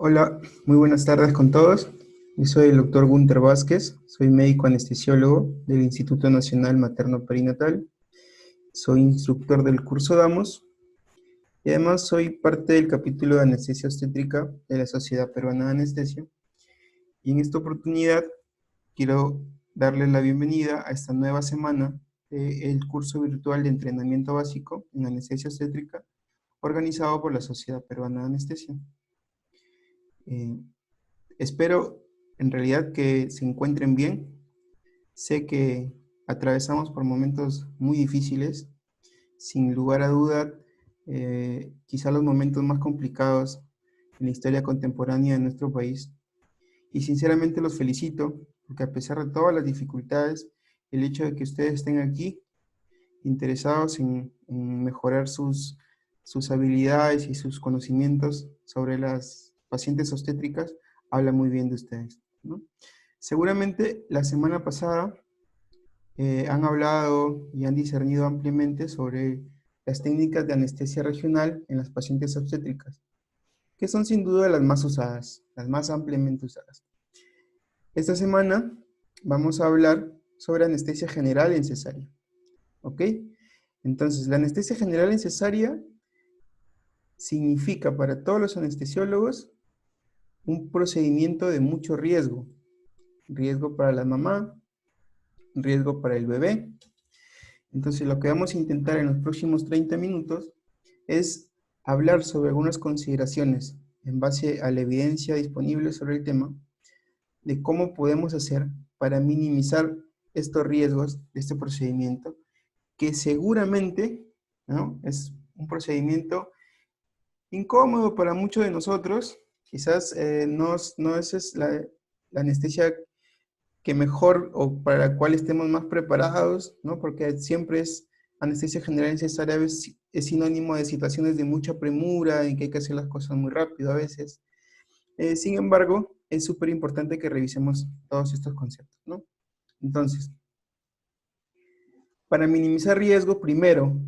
Hola, muy buenas tardes con todos. Yo soy el doctor Gunter Vázquez, soy médico anestesiólogo del Instituto Nacional Materno Perinatal, soy instructor del curso DAMOS y además soy parte del capítulo de anestesia obstétrica de la Sociedad Peruana de Anestesia. Y en esta oportunidad quiero darle la bienvenida a esta nueva semana del curso virtual de entrenamiento básico en anestesia obstétrica organizado por la Sociedad Peruana de Anestesia. Eh, Espero en realidad que se encuentren bien. Sé que atravesamos por momentos muy difíciles, sin lugar a duda, quizá los momentos más complicados en la historia contemporánea de nuestro país. Y sinceramente los felicito, porque a pesar de todas las dificultades, el hecho de que ustedes estén aquí interesados en mejorar sus habilidades y sus conocimientos sobre las pacientes obstétricas, habla muy bien de ustedes, ¿no? Seguramente la semana pasada han hablado y han discernido ampliamente sobre las técnicas de anestesia regional en las pacientes obstétricas, que son sin duda las más usadas, las más ampliamente usadas. Esta semana vamos a hablar sobre anestesia general en cesárea, ¿ok? Entonces, la anestesia general en cesárea significa para todos los anestesiólogos un procedimiento de mucho riesgo. Riesgo para la mamá, riesgo para el bebé. Entonces, lo que vamos a intentar en los próximos 30 minutos es hablar sobre algunas consideraciones en base a la evidencia disponible sobre el tema de cómo podemos hacer para minimizar estos riesgos de este procedimiento, que seguramente, ¿no?, es un procedimiento incómodo para muchos de nosotros. Quizás no es la anestesia que mejor o para la cual estemos más preparados, ¿no? Porque siempre es anestesia general necesaria, es sinónimo de situaciones de mucha premura, en que hay que hacer las cosas muy rápido a veces. Sin embargo, es súper importante que revisemos todos estos conceptos, ¿no? Entonces, para minimizar riesgo, primero,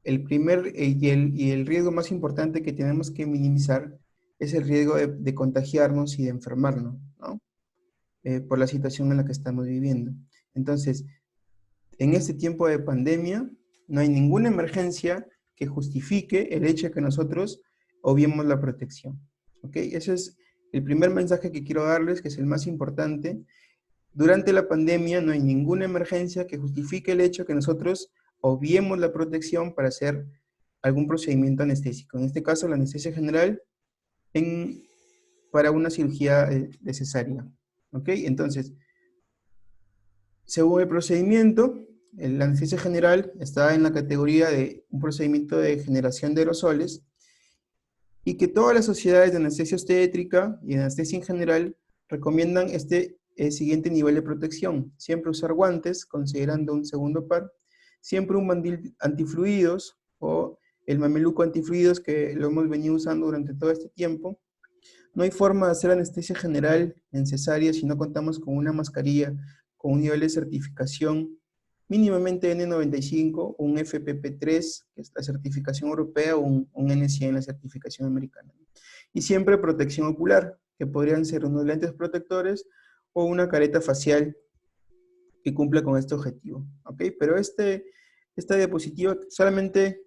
el riesgo más importante que tenemos que minimizar es el riesgo de contagiarnos y de enfermarnos, ¿no? Por la situación en la que estamos viviendo. Entonces, en este tiempo de pandemia, no hay ninguna emergencia que justifique el hecho de que nosotros obviemos la protección, ¿ok? Ese es el primer mensaje que quiero darles, que es el más importante. Durante la pandemia no hay ninguna emergencia que justifique el hecho de que nosotros obviemos la protección para hacer algún procedimiento anestésico. En este caso, la anestesia general para una cirugía de cesárea, ¿ok? Entonces, según el procedimiento, la anestesia general está en la categoría de un procedimiento de generación de aerosoles y que todas las sociedades de anestesia obstétrica y de anestesia en general recomiendan este siguiente nivel de protección. Siempre usar guantes, considerando un segundo par, siempre un mandil antifluidos o el mameluco antifluidos que lo hemos venido usando durante todo este tiempo. No hay forma de hacer anestesia general en cesárea si no contamos con una mascarilla con un nivel de certificación mínimamente N95, un FPP3, que es la certificación europea, o un N100, la certificación americana. Y siempre protección ocular, que podrían ser unos lentes protectores o una careta facial que cumpla con este objetivo, ¿ok? Pero esta diapositiva, solamente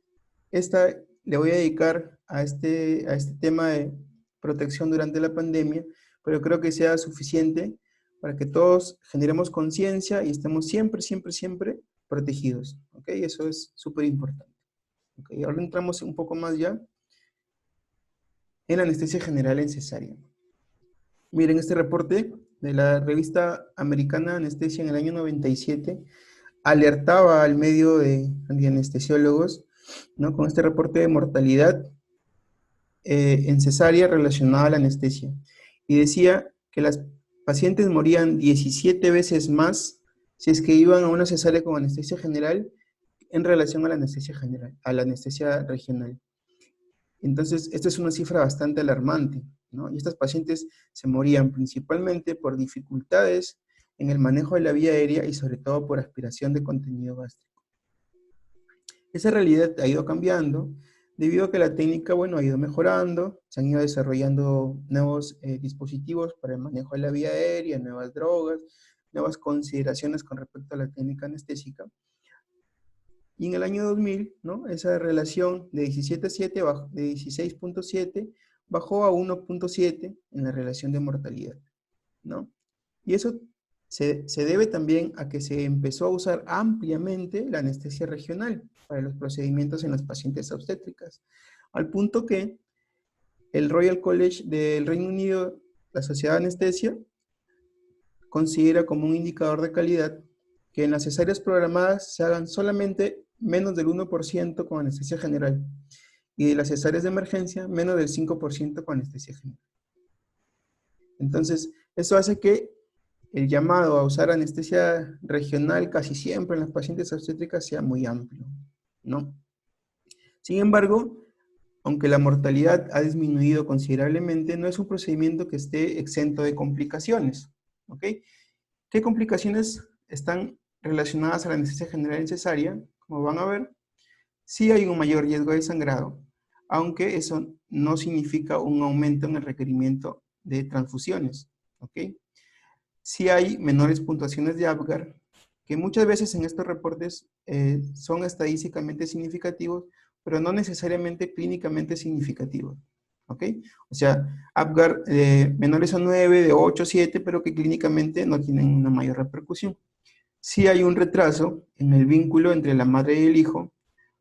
esta le voy a dedicar a este tema de protección durante la pandemia, pero creo que sea suficiente para que todos generemos conciencia y estemos siempre, siempre, siempre protegidos, ¿ok? Eso es súper importante. ¿Ok? Ahora entramos un poco más ya en la anestesia general en cesárea. Miren, este reporte de la revista americana Anestesia en el año 97 alertaba al medio de anestesiólogos, ¿no?, con este reporte de mortalidad en cesárea relacionada a la anestesia. Y decía que las pacientes morían 17 veces más si es que iban a una cesárea con anestesia general en relación a la anestesia general, a la anestesia regional. Entonces, esta es una cifra bastante alarmante, ¿no? Y estas pacientes se morían principalmente por dificultades en el manejo de la vía aérea y sobre todo por aspiración de contenido gástrico. Esa realidad ha ido cambiando. debido a que la técnica, bueno, ha ido mejorando, se han ido desarrollando nuevos dispositivos para el manejo de la vía aérea, nuevas drogas, nuevas consideraciones con respecto a la técnica anestésica. Y en el año 2000, ¿no? Esa relación de 17,7 de 16,7 bajó a 1,7 en la relación de mortalidad, ¿no? Y eso se debe también a que se empezó a usar ampliamente la anestesia regional para los procedimientos en las pacientes obstétricas, al punto que el Royal College del Reino Unido, la Sociedad de Anestesia, considera como un indicador de calidad que en las cesáreas programadas se hagan solamente menos del 1% con anestesia general y de las cesáreas de emergencia menos del 5% con anestesia general. Entonces, eso hace que el llamado a usar anestesia regional casi siempre en las pacientes obstétricas sea muy amplio, ¿no? Sin embargo, aunque la mortalidad ha disminuido considerablemente, no es un procedimiento que esté exento de complicaciones, ¿ok? ¿Qué complicaciones están relacionadas a la anestesia general en cesárea? Como van a ver, sí hay un mayor riesgo de sangrado, aunque eso no significa un aumento en el requerimiento de transfusiones, ¿ok? Sí hay menores puntuaciones de Apgar, que muchas veces en estos reportes son estadísticamente significativos, pero no necesariamente clínicamente significativos, ¿ok? O sea, Apgar menores a 9, de 8 a 7, pero que clínicamente no tienen una mayor repercusión. Si hay un retraso en el vínculo entre la madre y el hijo,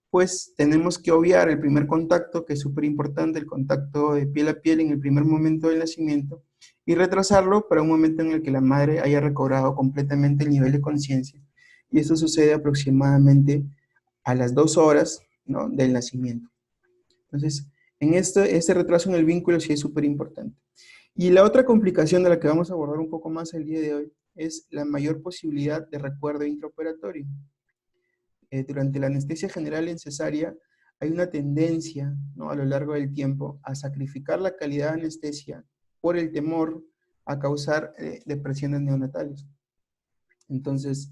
pues tenemos que obviar el primer contacto, que es súper importante, el contacto de piel a piel en el primer momento del nacimiento, y retrasarlo para un momento en el que la madre haya recobrado completamente el nivel de conciencia. Y esto sucede aproximadamente a las 2 horas, ¿no?, del nacimiento. Entonces, en este retraso en el vínculo sí es súper importante. Y la otra complicación de la que vamos a abordar un poco más el día de hoy es la mayor posibilidad de recuerdo intraoperatorio. Durante la anestesia general en cesárea hay una tendencia, ¿no?, a lo largo del tiempo a sacrificar la calidad de anestesia por el temor a causar depresiones neonatales. Entonces,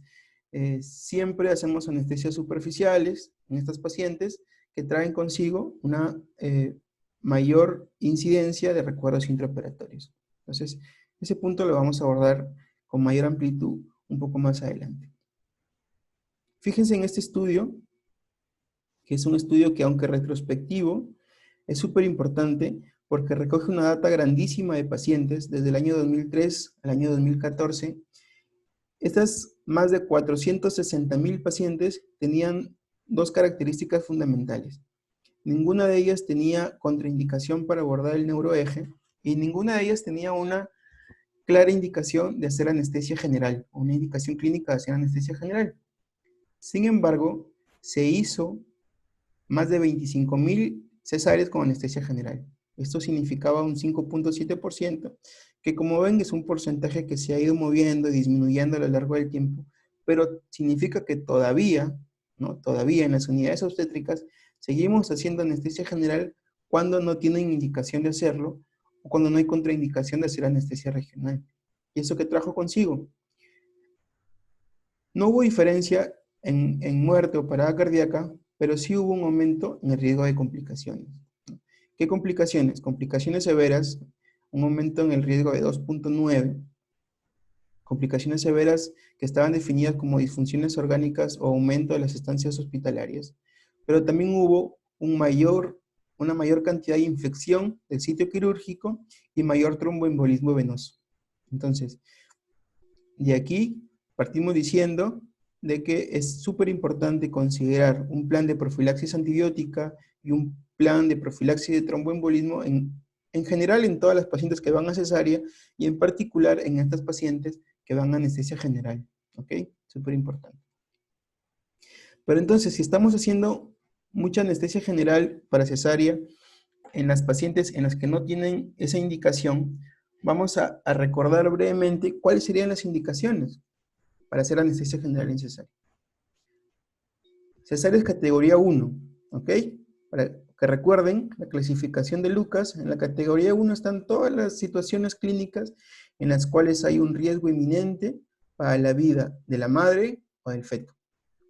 siempre hacemos anestesias superficiales en estas pacientes que traen consigo una mayor incidencia de recuerdos intraoperatorios. Entonces, ese punto lo vamos a abordar con mayor amplitud un poco más adelante. Fíjense en este estudio, que es un estudio que, aunque retrospectivo, es súper importante porque recoge una data grandísima de pacientes desde el año 2003 al año 2014. Estas más de 460,000 pacientes tenían dos características fundamentales. Ninguna de ellas tenía contraindicación para abordar el neuroeje y ninguna de ellas tenía una clara indicación de hacer anestesia general, o una indicación clínica de hacer anestesia general. Sin embargo, se hizo más de 25,000 cesáreas con anestesia general. Esto significaba un 5,7%, que como ven es un porcentaje que se ha ido moviendo y disminuyendo a lo largo del tiempo, pero significa que todavía, ¿no?, todavía en las unidades obstétricas seguimos haciendo anestesia general cuando no tienen indicación de hacerlo o cuando no hay contraindicación de hacer anestesia regional. ¿Y eso qué trajo consigo? No hubo diferencia en muerte o parada cardíaca, pero sí hubo un aumento en el riesgo de complicaciones. ¿Qué complicaciones? Complicaciones severas, un aumento en el riesgo de 2,9. Complicaciones severas que estaban definidas como disfunciones orgánicas o aumento de las estancias hospitalarias. Pero también hubo una mayor cantidad de infección del sitio quirúrgico y mayor tromboembolismo venoso. Entonces, de aquí partimos diciendo de que es súper importante considerar un plan de profilaxis antibiótica y un plan de profilaxis de tromboembolismo en general en todas las pacientes que van a cesárea y en particular en estas pacientes que van a anestesia general. ¿Ok? Súper importante. Pero entonces, si estamos haciendo mucha anestesia general para cesárea en las pacientes en las que no tienen esa indicación, vamos a recordar brevemente cuáles serían las indicaciones para hacer anestesia general en cesárea. Cesárea es categoría 1, ¿ok? Para que recuerden la clasificación de Lucas, en la categoría 1 están todas las situaciones clínicas en las cuales hay un riesgo inminente para la vida de la madre o del feto.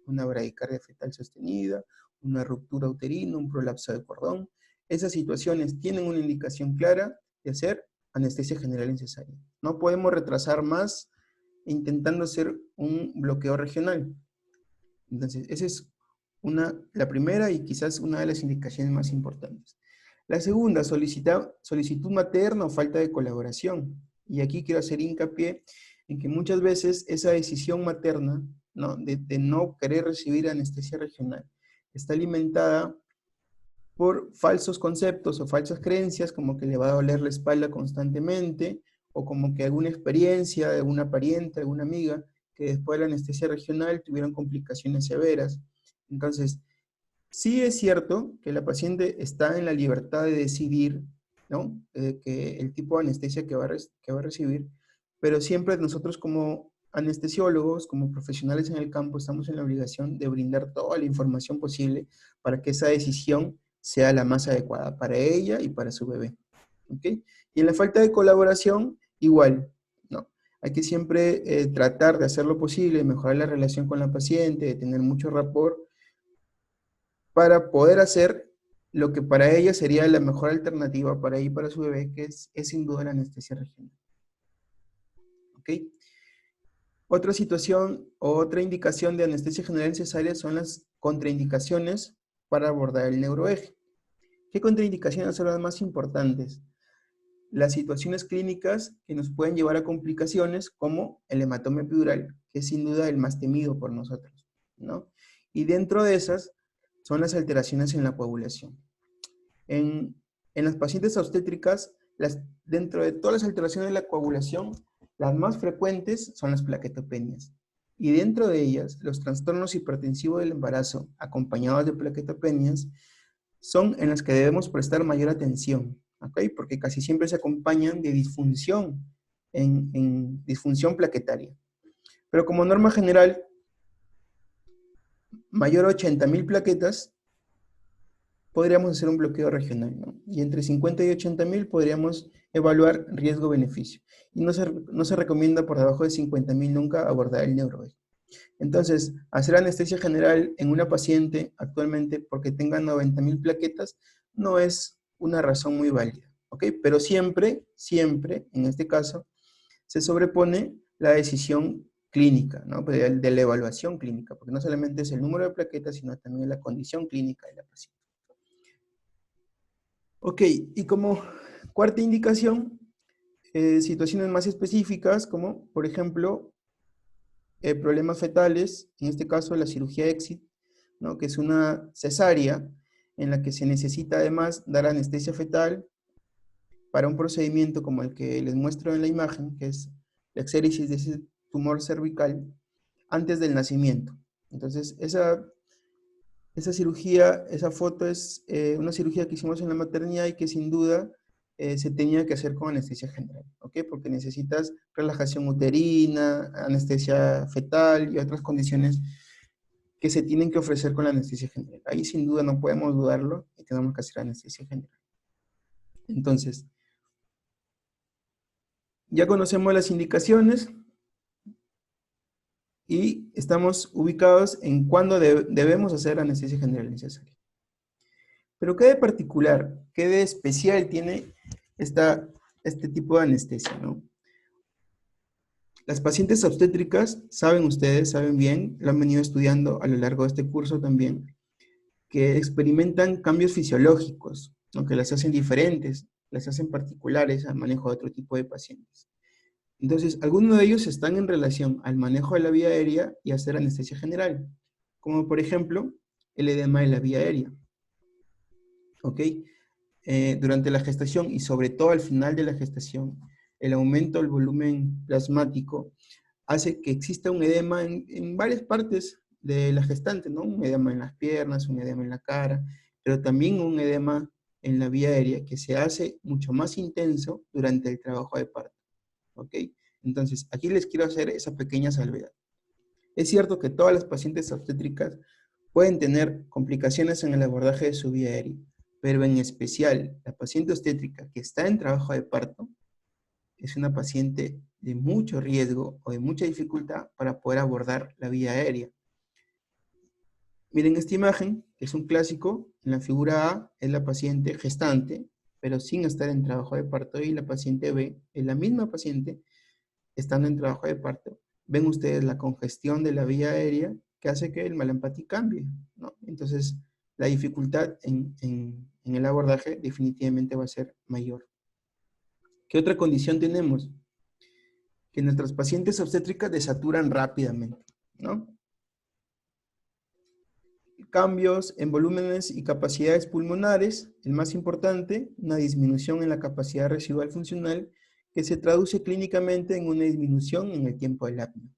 Una bradicardia fetal sostenida, una ruptura uterina, un prolapso de cordón. Esas situaciones tienen una indicación clara de hacer anestesia general en cesárea. No podemos retrasar más intentando hacer un bloqueo regional. Entonces, esa es la primera y quizás una de las indicaciones más importantes. La segunda, solicitud materna o falta de colaboración. Y aquí quiero hacer hincapié en que muchas veces esa decisión materna, ¿no? De no querer recibir anestesia regional está alimentada por falsos conceptos o falsas creencias, como que le va a doler la espalda constantemente, o como que alguna experiencia de alguna pariente, alguna amiga, que después de la anestesia regional tuvieron complicaciones severas. Entonces, sí es cierto que la paciente está en la libertad de decidir, ¿no? Que el tipo de anestesia que va a recibir, pero siempre nosotros como anestesiólogos, como profesionales en el campo, estamos en la obligación de brindar toda la información posible para que esa decisión sea la más adecuada para ella y para su bebé. ¿Ok? Y en la falta de colaboración, igual, ¿no? Hay que siempre tratar de hacer lo posible, mejorar la relación con la paciente, de tener mucho rapport, para poder hacer lo que para ella sería la mejor alternativa para ella y para su bebé, que es sin duda la anestesia regional. ¿Ok? Otra situación o otra indicación de anestesia general en cesárea son las contraindicaciones para abordar el neuroeje. ¿Qué contraindicaciones son las más importantes? Las situaciones clínicas que nos pueden llevar a complicaciones como el hematoma epidural, que es sin duda el más temido por nosotros, ¿no? Y dentro de esas son las alteraciones en la coagulación. En las pacientes obstétricas, dentro de todas las alteraciones de la coagulación, las más frecuentes son las plaquetopenias. Y dentro de ellas, los trastornos hipertensivos del embarazo, acompañados de plaquetopenias, son en las que debemos prestar mayor atención, ¿ok? Porque casi siempre se acompañan de disfunción, en disfunción plaquetaria. Pero como norma general, mayor a 80.000 plaquetas, podríamos hacer un bloqueo regional, ¿no? Y entre 50 y 80.000 podríamos evaluar riesgo-beneficio. Y no se recomienda por debajo de 50.000 nunca abordar el neuroeje. Entonces, hacer anestesia general en una paciente actualmente porque tenga 90.000 plaquetas no es una razón muy válida, ¿ok? Pero siempre, en este caso, se sobrepone la decisión clínica, ¿no? De la evaluación clínica, porque no solamente es el número de plaquetas, sino también la condición clínica de la paciente. Ok, y como cuarta indicación, situaciones más específicas, como por ejemplo, problemas fetales, en este caso la cirugía EXIT, ¿no? Que es una cesárea en la que se necesita además dar anestesia fetal para un procedimiento como el que les muestro en la imagen, que es la exéresis de ese tumor cervical, antes del nacimiento. Entonces, esa cirugía, esa foto es una cirugía que hicimos en la maternidad y que sin duda se tenía que hacer con anestesia general, ¿ok? Porque necesitas relajación uterina, anestesia fetal y otras condiciones que se tienen que ofrecer con la anestesia general. Ahí sin duda no podemos dudarlo y tenemos que hacer anestesia general. Entonces, ya conocemos las indicaciones y estamos ubicados en cuándo debemos hacer anestesia general necesaria. Pero ¿qué de particular, qué de especial tiene este tipo de anestesia, ¿no? Las pacientes obstétricas, saben ustedes, saben bien, lo han venido estudiando a lo largo de este curso también, que experimentan cambios fisiológicos, ¿no? Que las hacen diferentes, las hacen particulares al manejo de otro tipo de pacientes. Entonces, algunos de ellos están en relación al manejo de la vía aérea y hacer anestesia general, como por ejemplo, el edema de la vía aérea. ¿Ok? Durante la gestación y sobre todo al final de la gestación, el aumento del volumen plasmático hace que exista un edema en varias partes de la gestante, ¿no? Un edema en las piernas, un edema en la cara, pero también un edema en la vía aérea que se hace mucho más intenso durante el trabajo de parto, ¿ok? Entonces, aquí les quiero hacer esa pequeña salvedad. Es cierto que todas las pacientes obstétricas pueden tener complicaciones en el abordaje de su vía aérea, pero en especial la paciente obstétrica que está en trabajo de parto es una paciente de mucho riesgo o de mucha dificultad para poder abordar la vía aérea. Miren esta imagen, que es un clásico. En la figura A es la paciente gestante, pero sin estar en trabajo de parto, y la paciente B es la misma paciente, estando en trabajo de parto. Ven ustedes la congestión de la vía aérea que hace que el Malempati cambie, ¿no? Entonces, la dificultad en el abordaje definitivamente va a ser mayor. ¿Qué otra condición tenemos? Que nuestras pacientes obstétricas desaturan rápidamente, ¿no? Cambios en volúmenes y capacidades pulmonares, el más importante, una disminución en la capacidad residual funcional que se traduce clínicamente en una disminución en el tiempo del apnea.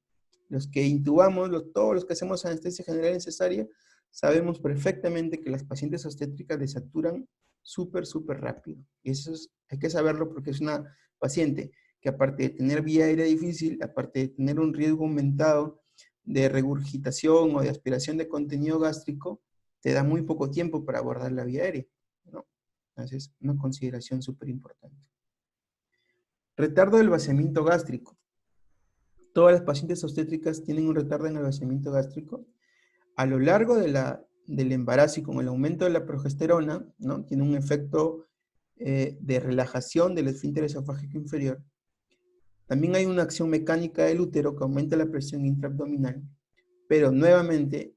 Los que intubamos, todos los que hacemos anestesia general en cesárea, sabemos perfectamente que las pacientes obstétricas desaturan súper rápido. Y eso hay que saberlo porque es una paciente que, aparte de tener vía aérea difícil, aparte de tener un riesgo aumentado de regurgitación o de aspiración de contenido gástrico, te da muy poco tiempo para abordar la vía aérea, ¿no? Entonces, una consideración súper importante. Retardo del vaciamiento gástrico. Todas las pacientes obstétricas tienen un retardo en el vaciamiento gástrico. A lo largo del embarazo y con el aumento de la progesterona, ¿no? Tiene un efecto de relajación del esfínter esofágico inferior. También hay una acción mecánica del útero que aumenta la presión intraabdominal, pero nuevamente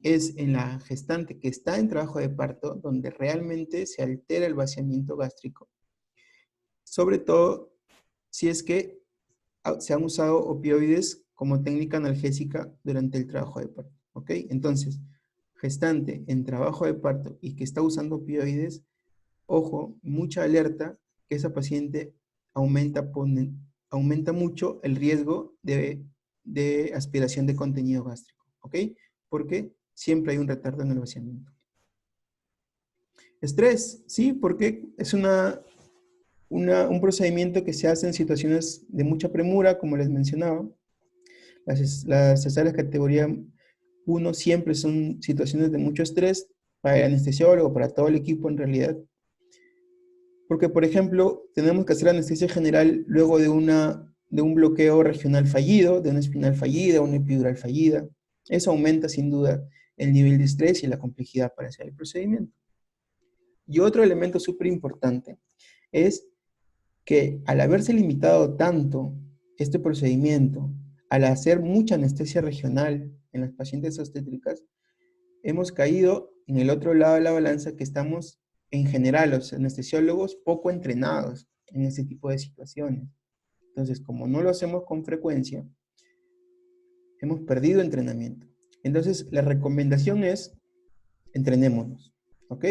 es en la gestante que está en trabajo de parto donde realmente se altera el vaciamiento gástrico, sobre todo si es que se han usado opioides como técnica analgésica durante el trabajo de parto, ¿ok? Entonces, gestante en trabajo de parto y que está usando opioides, ojo, mucha alerta, que esa paciente aumenta mucho el riesgo de aspiración de contenido gástrico, ¿ok? Porque siempre hay un retardo en el vaciamiento. Estrés, sí, porque es un procedimiento que se hace en situaciones de mucha premura, como les mencionaba. Las cesáreas categoría 1 siempre son situaciones de mucho estrés para el anestesiólogo, para todo el equipo en realidad. Porque, por ejemplo, tenemos que hacer anestesia general luego de un bloqueo regional fallido, de una espinal fallida, una epidural fallida. Eso aumenta sin duda el nivel de estrés y la complejidad para hacer el procedimiento. Y otro elemento súper importante es que al haberse limitado tanto este procedimiento, al hacer mucha anestesia regional en las pacientes obstétricas, hemos caído en el otro lado de la balanza, que estamos en general los anestesiólogos poco entrenados en este tipo de situaciones. Entonces, como no lo hacemos con frecuencia, hemos perdido entrenamiento. Entonces, la recomendación es, entrenémonos, ¿ok?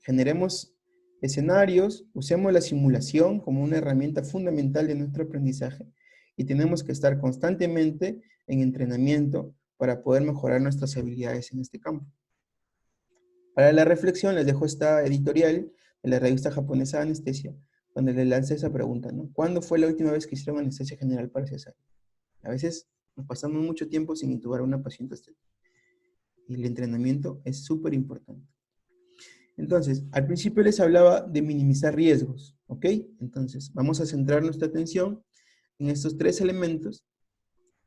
Generemos escenarios, usemos la simulación como una herramienta fundamental de nuestro aprendizaje y tenemos que estar constantemente en entrenamiento para poder mejorar nuestras habilidades en este campo. Para la reflexión les dejo esta editorial de la revista japonesa de anestesia, donde les lancé esa pregunta, ¿no? ¿Cuándo fue la última vez que hicieron anestesia general para cesárea? A veces nos pasamos mucho tiempo sin intubar a una paciente obstétrica. Y el entrenamiento es súper importante. Entonces, al principio les hablaba de minimizar riesgos, ¿ok? Entonces, vamos a centrar nuestra atención en estos 3 elementos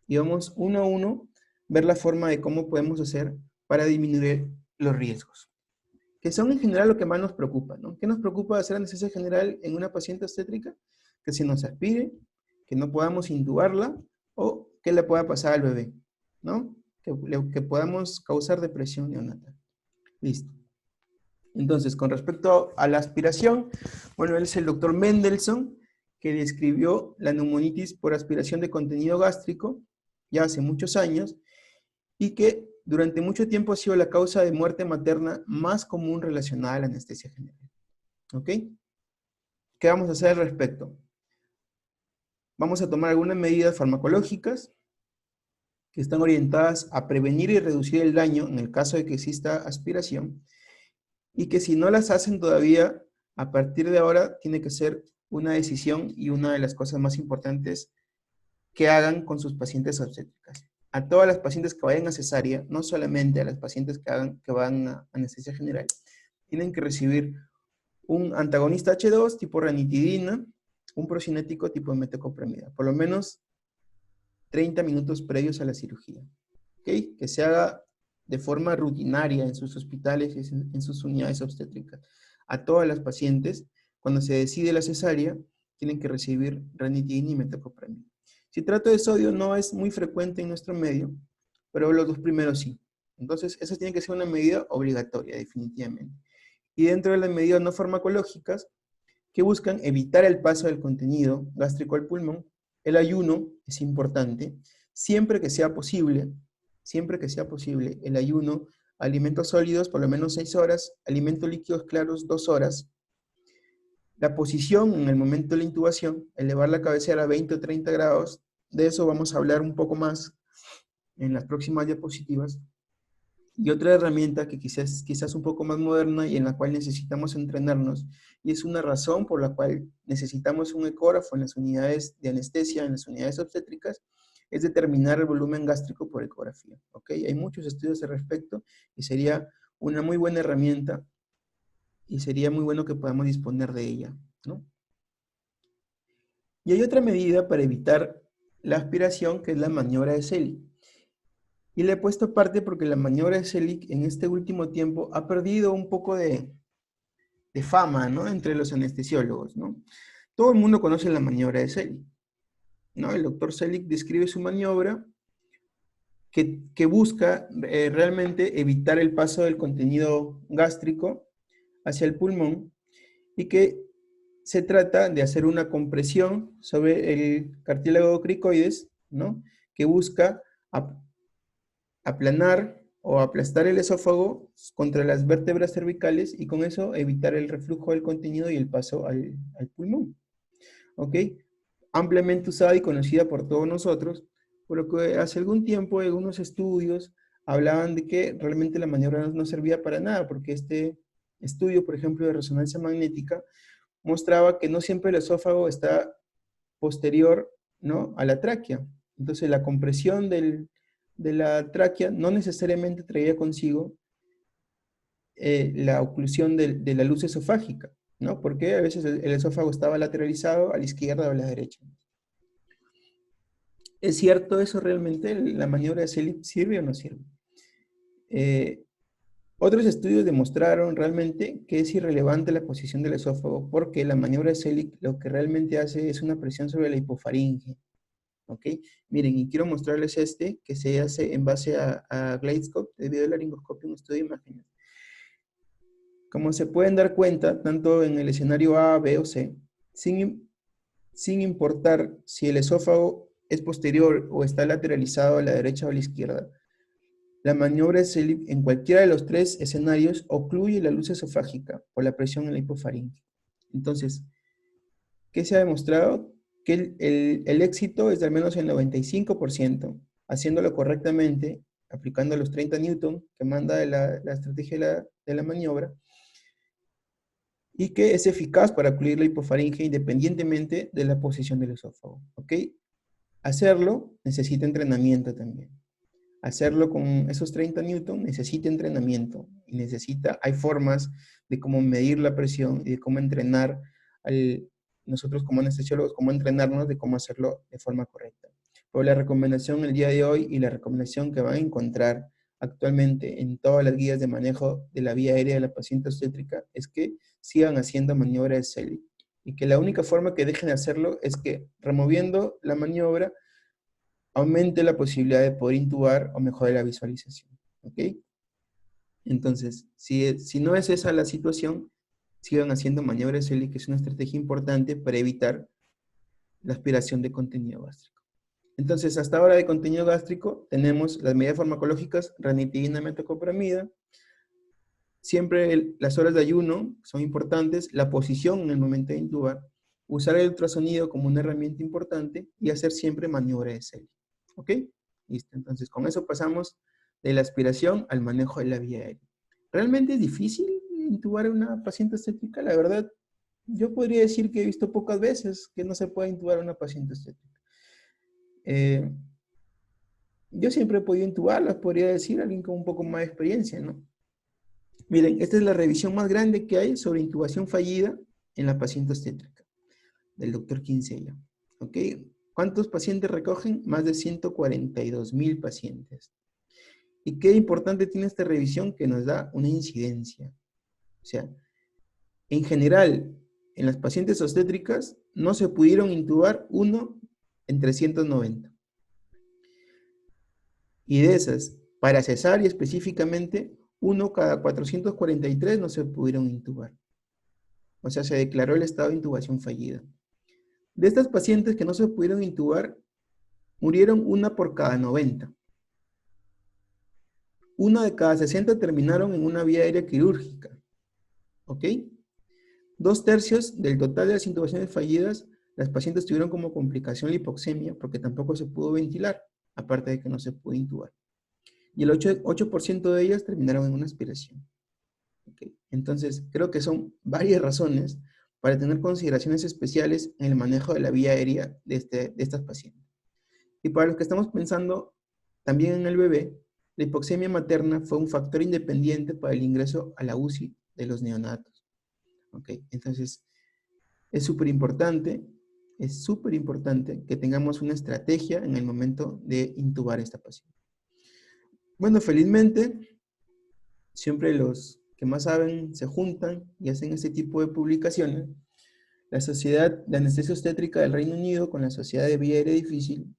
y vamos uno a uno ver la forma de cómo podemos hacer para disminuir los riesgos, que son en general lo que más nos preocupa, ¿no? ¿Qué nos preocupa de hacer anestesia general en una paciente obstétrica? Que se nos aspire, que no podamos intubarla o que le pueda pasar al bebé, ¿no? Que podamos causar depresión neonatal. Listo. Entonces, con respecto a la aspiración, bueno, él es el doctor Mendelssohn, que describió la neumonitis por aspiración de contenido gástrico ya hace muchos años y que durante mucho tiempo ha sido la causa de muerte materna más común relacionada a la anestesia general. ¿Ok? ¿Qué vamos a hacer al respecto? Vamos a tomar algunas medidas farmacológicas que están orientadas a prevenir y reducir el daño en el caso de que exista aspiración, y que si no las hacen todavía, a partir de ahora tiene que ser una decisión y una de las cosas más importantes que hagan con sus pacientes obstétricas. A todas las pacientes que vayan a cesárea, no solamente a las pacientes que van a anestesia general, tienen que recibir un antagonista H2 tipo ranitidina, un procinético tipo metoclopramida, por lo menos 30 minutos previos a la cirugía. ¿Okay? Que se haga de forma rutinaria en sus hospitales y en sus unidades obstétricas. A todas las pacientes, cuando se decide la cesárea, tienen que recibir ranitidina y metoclopramida. Citrato de sodio no es muy frecuente en nuestro medio, pero los dos primeros sí. Entonces, esa tiene que ser una medida obligatoria, definitivamente. Y dentro de las medidas no farmacológicas, que buscan evitar el paso del contenido gástrico al pulmón, el ayuno es importante, siempre que sea posible, el ayuno, alimentos sólidos por lo menos 6 horas, alimentos líquidos claros 2 horas, la posición en el momento de la intubación, elevar la cabecera a 20 o 30 grados, de eso vamos a hablar un poco más en las próximas diapositivas. Y otra herramienta que quizás un poco más moderna y en la cual necesitamos entrenarnos, y es una razón por la cual necesitamos un ecógrafo en las unidades de anestesia, en las unidades obstétricas, es determinar el volumen gástrico por ecografía. ¿Ok? Hay muchos estudios al respecto y sería una muy buena herramienta y sería muy bueno que podamos disponer de ella, ¿no? Y hay otra medida para evitar la aspiración, que es la maniobra de Selig. Y le he puesto aparte porque la maniobra de Selig en este último tiempo ha perdido un poco de fama, ¿no? Entre los anestesiólogos, ¿no? Todo el mundo conoce la maniobra de Selig, ¿no? El doctor Selig describe su maniobra que busca realmente evitar el paso del contenido gástrico hacia el pulmón y que se trata de hacer una compresión sobre el cartílago cricoides, ¿no? Que busca aplanar o aplastar el esófago contra las vértebras cervicales y con eso evitar el reflujo del contenido y el paso al pulmón. ¿Ok? Ampliamente usada y conocida por todos nosotros, por lo que hace algún tiempo algunos estudios hablaban de que realmente la maniobra no servía para nada, porque este estudio, por ejemplo, de resonancia magnética, mostraba que no siempre el esófago está posterior, ¿no?, a la tráquea. Entonces la compresión de la tráquea no necesariamente traía consigo la oclusión de la luz esofágica, ¿no? Porque a veces el esófago estaba lateralizado a la izquierda o a la derecha. ¿Es cierto eso realmente? ¿La maniobra de Selig sirve o no sirve? Otros estudios demostraron realmente que es irrelevante la posición del esófago porque la maniobra de Selig lo que realmente hace es una presión sobre la hipofaringe. ¿Ok? Miren, y quiero mostrarles que se hace en base a GlideScope, de videolaringoscopio, un estudio de imágenes. Como se pueden dar cuenta, tanto en el escenario A, B o C, sin importar si el esófago es posterior o está lateralizado a la derecha o a la izquierda, la maniobra de Selig en cualquiera de los tres escenarios ocluye la luz esofágica por la presión en la hipofaringe. Entonces, ¿qué se ha demostrado? Que el éxito es de al menos el 95%, haciéndolo correctamente, aplicando los 30 newton que manda la estrategia de la maniobra, y que es eficaz para ocluir la hipofaringe independientemente de la posición del esófago. ¿Ok? Hacerlo necesita entrenamiento también. Hacerlo con esos 30 newton necesita entrenamiento y hay formas de cómo medir la presión y de cómo entrenar nosotros como anestesiólogos, cómo entrenarnos de cómo hacerlo de forma correcta. Pero la recomendación el día de hoy y la recomendación que van a encontrar actualmente en todas las guías de manejo de la vía aérea de la paciente obstétrica es que sigan haciendo maniobra de Selig y que la única forma que dejen de hacerlo es que removiendo la maniobra aumente la posibilidad de poder intubar o mejore la visualización. ¿Ok? Entonces, si no es esa la situación, sigan haciendo maniobras Selig, que es una estrategia importante para evitar la aspiración de contenido gástrico. Entonces, hasta ahora de contenido gástrico tenemos las medidas farmacológicas, ranitidina, metoclopramida. Siempre las horas de ayuno son importantes, la posición en el momento de intubar, usar el ultrasonido como una herramienta importante y hacer siempre maniobra de Selig. ¿Ok? Listo. Entonces, con eso pasamos de la aspiración al manejo de la vía aérea. ¿Realmente es difícil intubar a una paciente estética? La verdad, yo podría decir que he visto pocas veces que no se puede intubar a una paciente estética. Yo siempre he podido intubarlas, podría decir, alguien con un poco más de experiencia, ¿no? Miren, esta es la revisión más grande que hay sobre intubación fallida en la paciente obstétrica, del doctor Kinsella. ¿Ok? ¿Cuántos pacientes recogen? Más de 142,000 pacientes. ¿Y qué importante tiene esta revisión? Que nos da una incidencia. O sea, en general, en las pacientes obstétricas no se pudieron intubar 1 en 390. Y de esas, para cesárea específicamente, 1 cada 443 no se pudieron intubar. O sea, se declaró el estado de intubación fallida. De estas pacientes que no se pudieron intubar, murieron 1 por cada 90. 1 de cada 60 terminaron en una vía aérea quirúrgica. ¿Ok? 2/3 del total de las intubaciones fallidas, las pacientes tuvieron como complicación la hipoxemia, porque tampoco se pudo ventilar, aparte de que no se pudo intubar. Y el 8% de ellas terminaron en una aspiración. ¿Okay? Entonces, creo que son varias razones para tener consideraciones especiales en el manejo de la vía aérea de estas pacientes. Y para los que estamos pensando también en el bebé, la hipoxemia materna fue un factor independiente para el ingreso a la UCI de los neonatos. ¿Okay? Entonces, es súper importante que tengamos una estrategia en el momento de intubar a esta paciente. Bueno, felizmente, siempre los que más saben se juntan y hacen este tipo de publicaciones. La Sociedad de Anestesia Obstétrica del Reino Unido con la Sociedad de Vía Aérea Difícil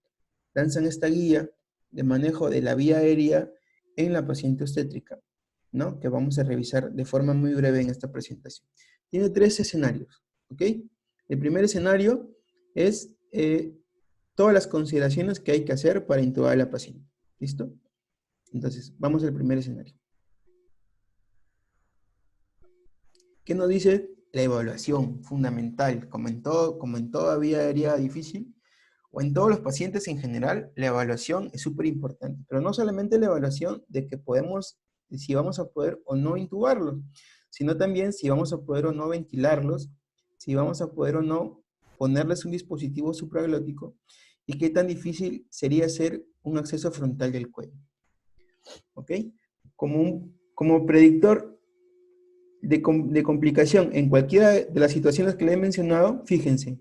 lanzan esta guía de manejo de la vía aérea en la paciente obstétrica, ¿no? Que vamos a revisar de forma muy breve en esta presentación. Tiene 3 escenarios, ¿ok? El primer escenario es todas las consideraciones que hay que hacer para intubar a la paciente, ¿listo? Entonces, vamos al primer escenario. ¿Qué nos dice la evaluación fundamental? Como en toda vía aérea difícil, o en todos los pacientes en general, la evaluación es súper importante. Pero no solamente la evaluación de que si vamos a poder o no intubarlos, sino también si vamos a poder o no ventilarlos, si vamos a poder o no ponerles un dispositivo supraglótico, y qué tan difícil sería hacer un acceso frontal del cuello. ¿Ok? Como predictor de complicación en cualquiera de las situaciones que le he mencionado, fíjense,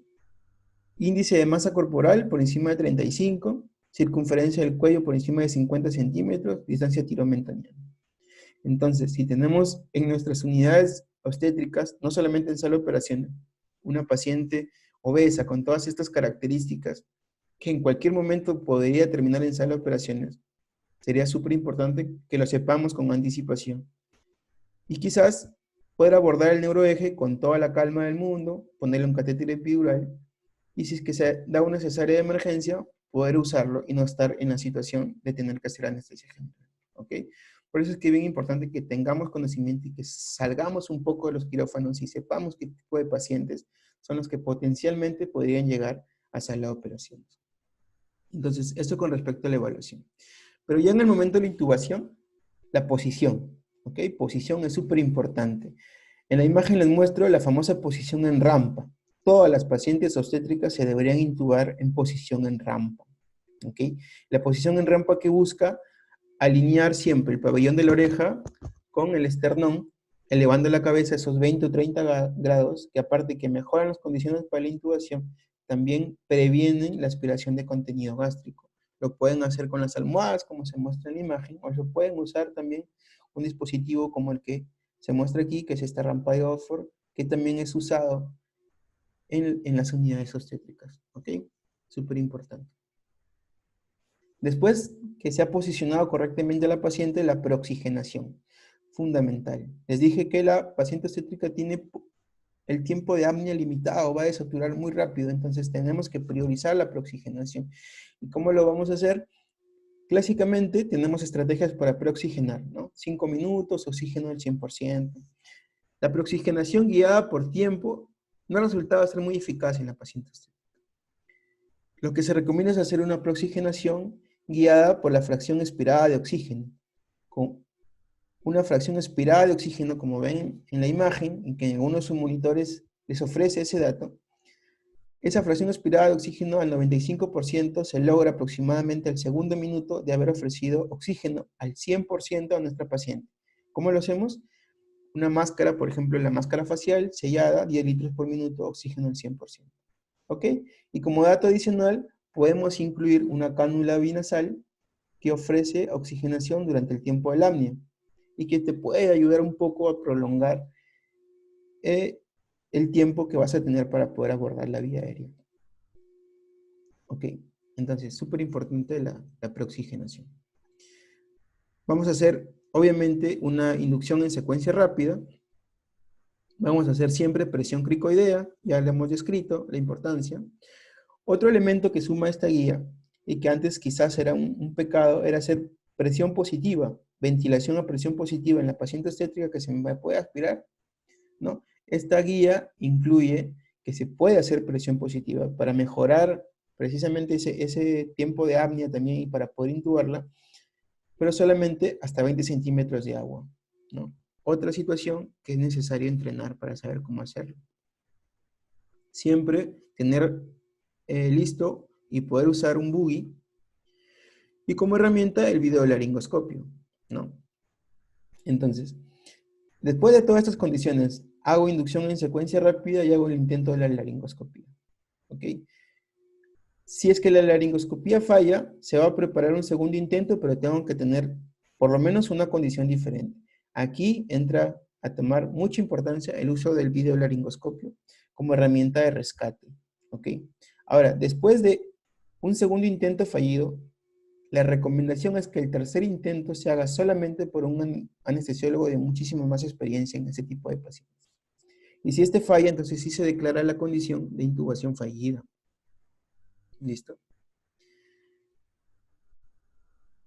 índice de masa corporal por encima de 35, circunferencia del cuello por encima de 50 centímetros, distancia tiromentaniana. Entonces, si tenemos en nuestras unidades obstétricas, no solamente en sala de operaciones, una paciente obesa con todas estas características, que en cualquier momento podría terminar en sala de operaciones, sería súper importante que lo sepamos con anticipación. Y quizás poder abordar el neuroeje con toda la calma del mundo, ponerle un catéter epidural, y si es que se da una cesárea de emergencia, poder usarlo y no estar en la situación de tener que hacer anestesia general. ¿Ok? Por eso es que es bien importante que tengamos conocimiento y que salgamos un poco de los quirófanos y sepamos qué tipo de pacientes son los que potencialmente podrían llegar a sala de operaciones. Entonces, esto con respecto a la evaluación. Pero ya en el momento de la intubación, la posición. ¿Ok? Posición es súper importante. En la imagen les muestro la famosa posición en rampa. Todas las pacientes obstétricas se deberían intubar en posición en rampa. ¿Ok? La posición en rampa que busca alinear siempre el pabellón de la oreja con el esternón, elevando la cabeza a esos 20 o 30 grados, que aparte que mejoran las condiciones para la intubación, también previenen la aspiración de contenido gástrico. Lo pueden hacer con las almohadas, como se muestra en la imagen, o lo pueden usar también un dispositivo como el que se muestra aquí, que es esta rampa de Oxford, que también es usado en las unidades obstétricas. ¿Ok? Súper importante. Después que se ha posicionado correctamente a la paciente, la preoxigenación. Fundamental. Les dije que la paciente obstétrica tiene el tiempo de apnea limitado, va a desaturar muy rápido, entonces tenemos que priorizar la preoxigenación. ¿Y cómo lo vamos a hacer? Clásicamente tenemos estrategias para preoxigenar, ¿no? 5 minutos, oxígeno al 100%. La preoxigenación guiada por tiempo no ha resultado ser muy eficaz en la paciente obstétrica. Lo que se recomienda es hacer una preoxigenación guiada por la fracción expirada de oxígeno. Con una fracción expirada de oxígeno, como ven en la imagen, y que en algunos de sus monitores les ofrece ese dato, esa fracción expirada de oxígeno al 95% se logra aproximadamente al segundo minuto de haber ofrecido oxígeno al 100% a nuestra paciente. ¿Cómo lo hacemos? Una máscara, por ejemplo, la máscara facial sellada, 10 litros por minuto, oxígeno al 100%. ¿Ok? Y como dato adicional, podemos incluir una cánula binasal que ofrece oxigenación durante el tiempo del apnea y que te puede ayudar un poco a prolongar el tiempo que vas a tener para poder abordar la vía aérea. Ok, entonces, súper importante la preoxigenación. Vamos a hacer, obviamente, una inducción en secuencia rápida. Vamos a hacer siempre presión cricoidea, ya le hemos descrito la importancia. Otro elemento que suma esta guía, y que antes quizás era un pecado, era hacer presión positiva, ventilación a presión positiva en la paciente obstétrica que se me puede aspirar, ¿no? Esta guía incluye que se puede hacer presión positiva para mejorar precisamente ese tiempo de apnea también y para poder intubarla, pero solamente hasta 20 centímetros de agua, ¿no? Otra situación que es necesario entrenar para saber cómo hacerlo. Siempre tener listo y poder usar un buggy y como herramienta el videolaringoscopio, ¿no? Entonces, después de todas estas condiciones, hago inducción en secuencia rápida y hago el intento de la laringoscopía, ¿ok? Si es que la laringoscopía falla, se va a preparar un segundo intento, pero tengo que tener por lo menos una condición diferente. Aquí entra a tomar mucha importancia el uso del videolaringoscopio como herramienta de rescate, ¿ok? Ahora, después de un segundo intento fallido, la recomendación es que el tercer intento se haga solamente por un anestesiólogo de muchísima más experiencia en ese tipo de pacientes. Y si este falla, entonces sí se declara la condición de intubación fallida. ¿Listo?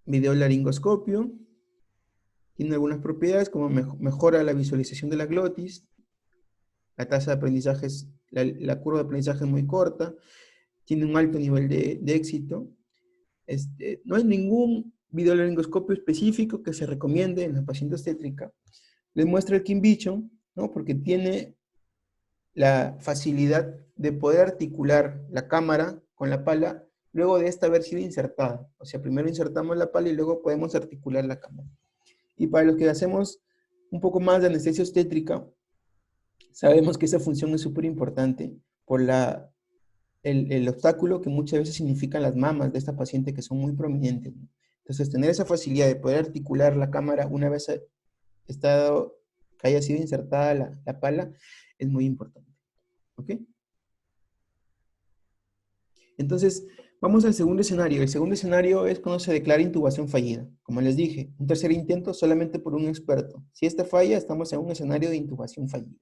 Videolaringoscopio. Tiene algunas propiedades como mejora la visualización de la glotis, la tasa de aprendizaje, la curva de aprendizaje es muy corta, tiene un alto nivel de éxito. No hay ningún videolaringoscopio específico que se recomiende en la paciente obstétrica. Les muestra el Kim Bichon, ¿no? Porque tiene la facilidad de poder articular la cámara con la pala luego de esta haber sido insertada. O sea, primero insertamos la pala y luego podemos articular la cámara. Y para los que hacemos un poco más de anestesia obstétrica, sabemos que esa función es súper importante por el obstáculo que muchas veces significan las mamas de esta paciente que son muy prominentes, ¿no? Entonces, tener esa facilidad de poder articular la cámara una vez que haya sido insertada la pala es muy importante. ¿Ok? Entonces, vamos al segundo escenario. El segundo escenario es cuando se declara intubación fallida. Como les dije, un tercer intento solamente por un experto. Si esta falla, estamos en un escenario de intubación fallida.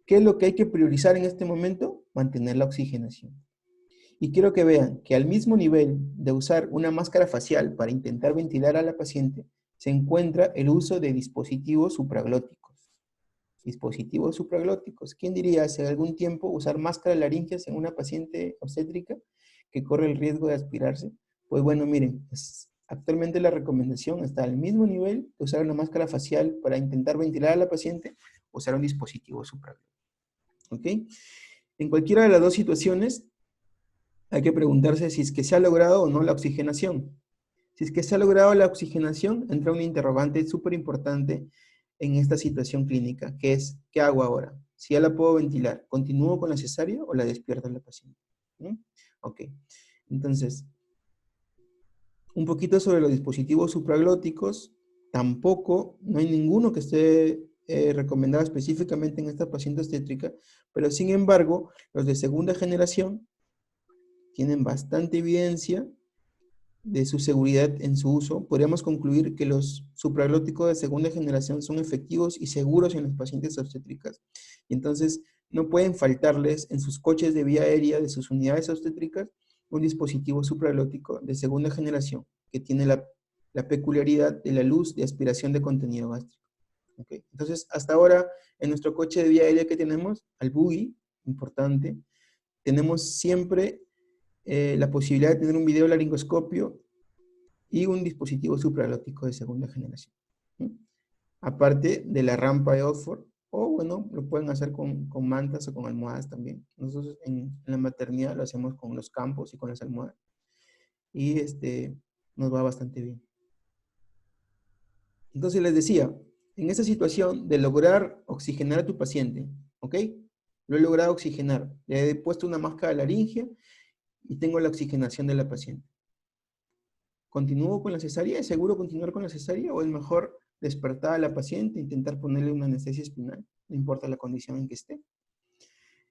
¿Qué es lo que hay que priorizar en este momento? Mantener la oxigenación. Y quiero que vean que al mismo nivel de usar una máscara facial para intentar ventilar a la paciente, se encuentra el uso de dispositivos supraglóticos. Dispositivos supraglóticos. ¿Quién diría hace algún tiempo usar máscara laringeas en una paciente obstétrica que corre el riesgo de aspirarse? Pues bueno, miren, actualmente la recomendación está al mismo nivel de usar una máscara facial para intentar ventilar a la paciente, usar un dispositivo supraglótico. ¿Ok? En cualquiera de las dos situaciones, hay que preguntarse si es que se ha logrado o no la oxigenación. Si es que se ha logrado la oxigenación, entra un interrogante súper importante en esta situación clínica, que es, ¿qué hago ahora? Si ya la puedo ventilar, ¿continúo con la cesárea o la despierto a la paciente? ¿Mm? Ok, entonces, un poquito sobre los dispositivos supraglóticos, tampoco, no hay ninguno que esté recomendado específicamente en esta paciente obstétrica, pero sin embargo, los de segunda generación tienen bastante evidencia de su seguridad en su uso. Podríamos concluir que los supraglóticos de segunda generación son efectivos y seguros en las pacientes obstétricas. Y entonces no pueden faltarles en sus coches de vía aérea de sus unidades obstétricas un dispositivo supraglótico de segunda generación que tiene la peculiaridad de la luz de aspiración de contenido gástrico. ¿Okay? Entonces, hasta ahora, en nuestro coche de vía aérea que tenemos, al buggy, importante, tenemos siempre la posibilidad de tener un videolaringoscopio y un dispositivo supraglótico de segunda generación. ¿Sí? Aparte de la rampa de Oxford, o bueno, lo pueden hacer con mantas o con almohadas también. Nosotros en la maternidad lo hacemos con los campos y con las almohadas. Y nos va bastante bien. Entonces les decía, en esta situación de lograr oxigenar a tu paciente, ¿ok? Lo he logrado oxigenar. Le he puesto una máscara laringea y tengo la oxigenación de la paciente. ¿Continúo con la cesárea? ¿Es seguro continuar con la cesárea? ¿O es mejor despertar a la paciente e intentar ponerle una anestesia espinal? No importa la condición en que esté.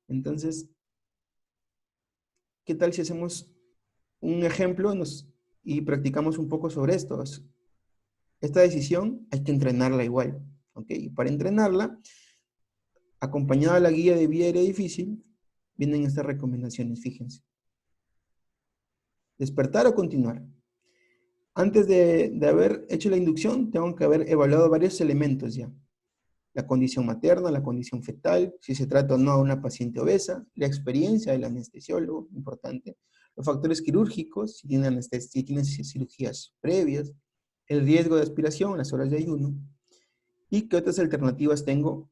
Entonces, ¿qué tal si hacemos un ejemplo y practicamos un poco sobre esto? Esta decisión hay que entrenarla igual, ¿ok? Y para entrenarla, acompañada de la guía de vía aérea difícil, vienen estas recomendaciones, fíjense. Despertar o continuar. Antes de haber hecho la inducción, tengo que haber evaluado varios elementos ya. La condición materna, la condición fetal, si se trata o no de una paciente obesa, la experiencia del anestesiólogo, importante, los factores quirúrgicos, si tienen cirugías previas, el riesgo de aspiración, las horas de ayuno, y qué otras alternativas tengo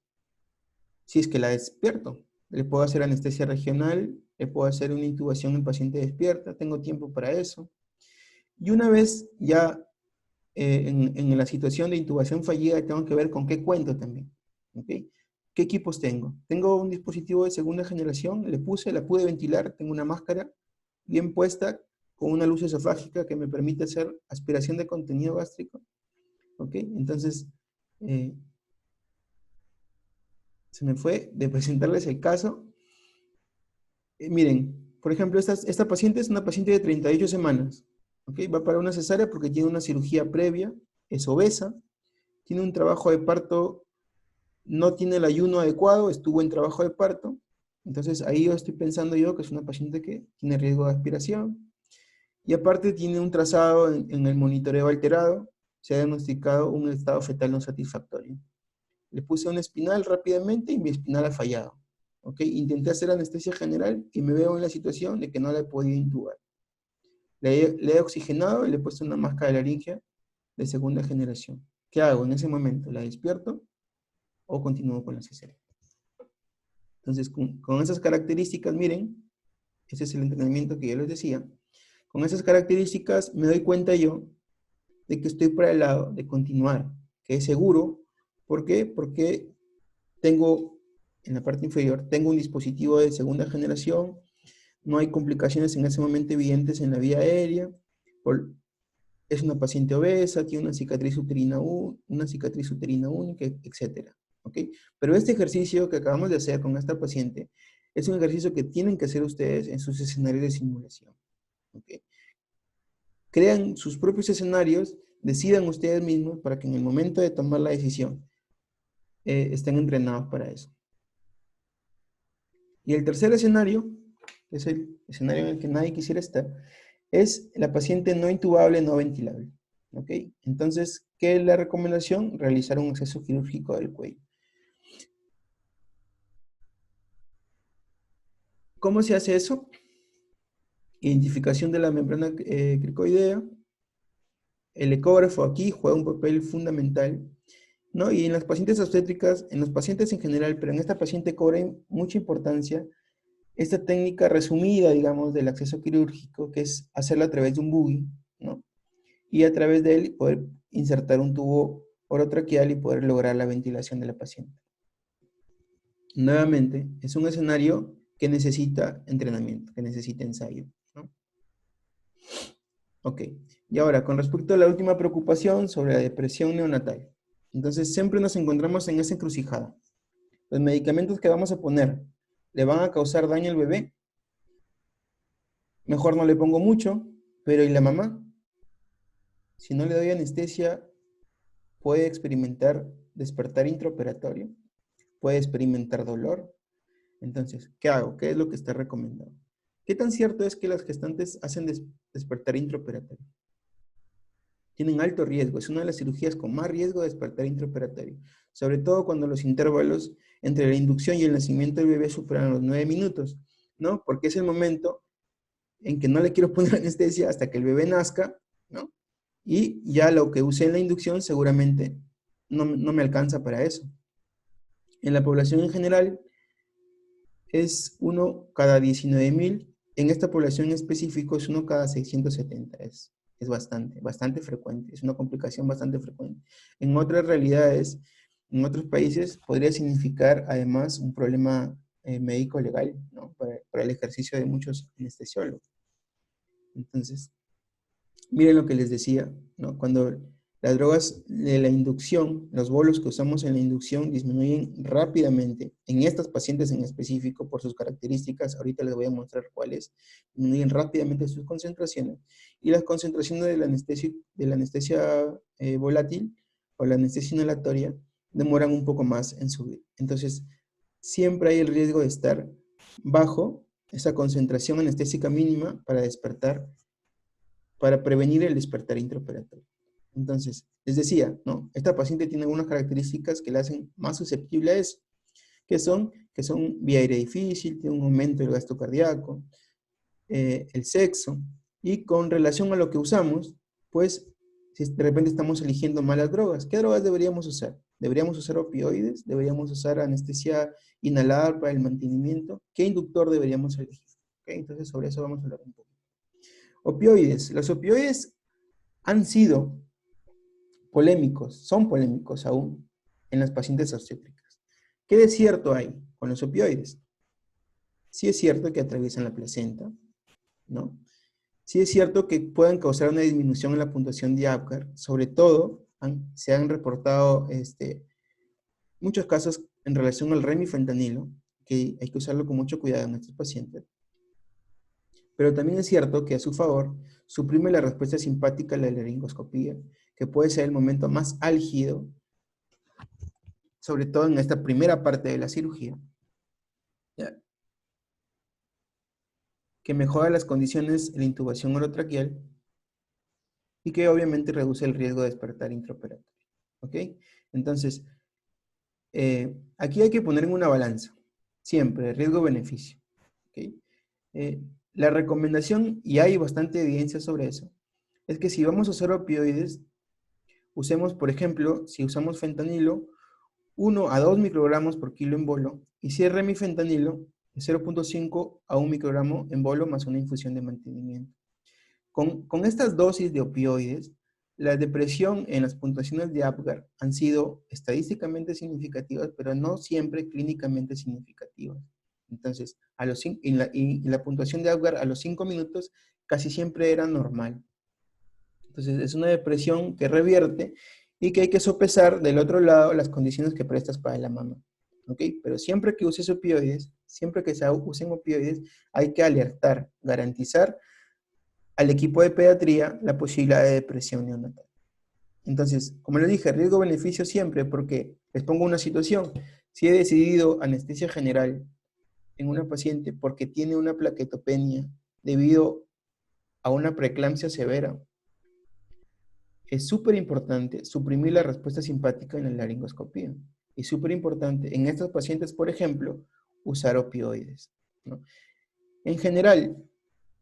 si es que la despierto. Le puedo hacer anestesia regional, le puedo hacer una intubación en paciente despierta, tengo tiempo para eso. Y una vez ya en la situación de intubación fallida, tengo que ver con qué cuento también. ¿Okay? ¿Qué equipos tengo? Tengo un dispositivo de segunda generación, la pude ventilar, tengo una máscara bien puesta con una luz esofágica que me permite hacer aspiración de contenido gástrico. ¿Ok? Entonces, se me fue de presentarles el caso. Miren, por ejemplo, esta paciente es una paciente de 38 semanas. ¿Ok? Va para una cesárea porque tiene una cirugía previa, es obesa, tiene un trabajo de parto, no tiene el ayuno adecuado, estuvo en trabajo de parto. Entonces ahí yo estoy pensando yo que es una paciente que tiene riesgo de aspiración. Y aparte tiene un trazado en el monitoreo alterado, se ha diagnosticado un estado fetal no satisfactorio. Le puse una espinal rápidamente y mi espinal ha fallado. ¿Ok? Intenté hacer anestesia general y me veo en la situación de que no la he podido intubar. Le he oxigenado y le he puesto una máscara de laringe de segunda generación. ¿Qué hago en ese momento? ¿La despierto o continúo con la cesárea? Entonces, con esas características, miren, ese es el entrenamiento que yo les decía. Con esas características me doy cuenta yo de que estoy para el lado de continuar, que es seguro. ¿Por qué? Porque tengo, en la parte inferior, tengo un dispositivo de segunda generación, no hay complicaciones en ese momento evidentes en la vía aérea, es una paciente obesa, tiene una cicatriz uterina única, etc. ¿Ok? Pero este ejercicio que acabamos de hacer con esta paciente es un ejercicio que tienen que hacer ustedes en sus escenarios de simulación. ¿Ok? Crean sus propios escenarios, decidan ustedes mismos para que en el momento de tomar la decisión estén entrenados para eso. Y el tercer escenario, que es el escenario en el que nadie quisiera estar, es la paciente no intubable, no ventilable. ¿Ok? Entonces, ¿qué es la recomendación? Realizar un acceso quirúrgico del cuello. ¿Cómo se hace eso? Identificación de la membrana cricoidea. El ecógrafo aquí juega un papel fundamental, ¿no? Y en las pacientes obstétricas, en los pacientes en general, pero en esta paciente cobra mucha importancia esta técnica resumida, digamos, del acceso quirúrgico, que es hacerlo a través de un buggy, ¿no? Y a través de él poder insertar un tubo orotraqueal y poder lograr la ventilación de la paciente. Nuevamente, es un escenario que necesita entrenamiento, que necesita ensayo, ¿no? Ok, y ahora, con respecto a la última preocupación sobre la depresión neonatal. Entonces, siempre nos encontramos en esa encrucijada. Los medicamentos que vamos a poner, ¿le van a causar daño al bebé? Mejor no le pongo mucho, pero ¿y la mamá? Si no le doy anestesia, puede experimentar despertar intraoperatorio, puede experimentar dolor. Entonces, ¿qué hago? ¿Qué es lo que está recomendado? ¿Qué tan cierto es que las gestantes hacen despertar intraoperatorio? Tienen alto riesgo, es una de las cirugías con más riesgo de despertar intraoperatorio, sobre todo cuando los intervalos entre la inducción y el nacimiento del bebé superan los 9 minutos, ¿no? Porque es el momento en que no le quiero poner anestesia hasta que el bebé nazca, ¿no? Y ya lo que usé en la inducción seguramente no me alcanza para eso. En la población en general es uno cada 19.000. En esta población en específico es uno cada 670. Es bastante frecuente. Es una complicación bastante frecuente. En otras realidades, en otros países, podría significar además un problema médico legal, ¿no? Para el ejercicio de muchos anestesiólogos. Entonces, Miren lo que les decía, ¿no? Cuando las drogas de la inducción, los bolos que usamos en la inducción disminuyen rápidamente, en estas pacientes en específico, por sus características, ahorita les voy a mostrar cuáles, disminuyen rápidamente sus concentraciones, y las concentraciones de la anestesia volátil o la anestesia inhalatoria demoran un poco más en subir. Entonces, siempre hay el riesgo de estar bajo esa concentración anestésica mínima para despertar, para prevenir el despertar intraoperatorio. Entonces, les decía, ¿no? Esta paciente tiene algunas características que la hacen más susceptible a eso, que son vía aérea difícil, tiene un aumento del gasto cardíaco, el sexo, y con relación a lo que usamos, pues, si de repente estamos eligiendo malas drogas, ¿qué drogas deberíamos usar? ¿Deberíamos usar opioides? ¿Deberíamos usar anestesia inhalada para el mantenimiento? ¿Qué inductor deberíamos elegir? ¿Okay? Entonces, sobre eso vamos a hablar un poco. Opioides. Los opioides han sido polémicos, son polémicos aún en las pacientes obstétricas. ¿Qué de cierto hay con los opioides? Sí es cierto que atraviesan la placenta, ¿no? Sí es cierto que pueden causar una disminución en la puntuación de Apgar, sobre todo se han reportado muchos casos en relación al remifentanilo, que hay que usarlo con mucho cuidado en estos pacientes. Pero también es cierto que a su favor suprime la respuesta simpática a la laringoscopía, que puede ser el momento más álgido, sobre todo en esta primera parte de la cirugía, ¿ya? Que mejora las condiciones de la intubación orotraqueal y que obviamente reduce el riesgo de despertar intraoperatorio. ¿Ok? Entonces, aquí hay que poner en una balanza, siempre, riesgo-beneficio. ¿Ok? La recomendación, y hay bastante evidencia sobre eso, es que si vamos a usar opioides, usemos, por ejemplo, si usamos fentanilo, 1 a 2 microgramos por kilo en bolo, y si es remifentanilo, de 0.5 a 1 microgramo en bolo más una infusión de mantenimiento. Con estas dosis de opioides, la depresión en las puntuaciones de Apgar han sido estadísticamente significativas, pero no siempre clínicamente significativas. Entonces, la puntuación de Apgar a los 5 minutos casi siempre era normal. Entonces, es una depresión que revierte y que hay que sopesar del otro lado las condiciones que prestas para la mama. ¿Ok? Pero siempre que uses opioides, siempre que se usen opioides, hay que alertar, garantizar al equipo de pediatría la posibilidad de depresión neonatal. Entonces, como le dije, riesgo-beneficio siempre, porque les pongo una situación. Si he decidido anestesia general en una paciente porque tiene una plaquetopenia debido a una preeclampsia severa, es súper importante suprimir la respuesta simpática en la laringoscopía. Y súper importante en estos pacientes, por ejemplo, usar opioides, ¿no? En general,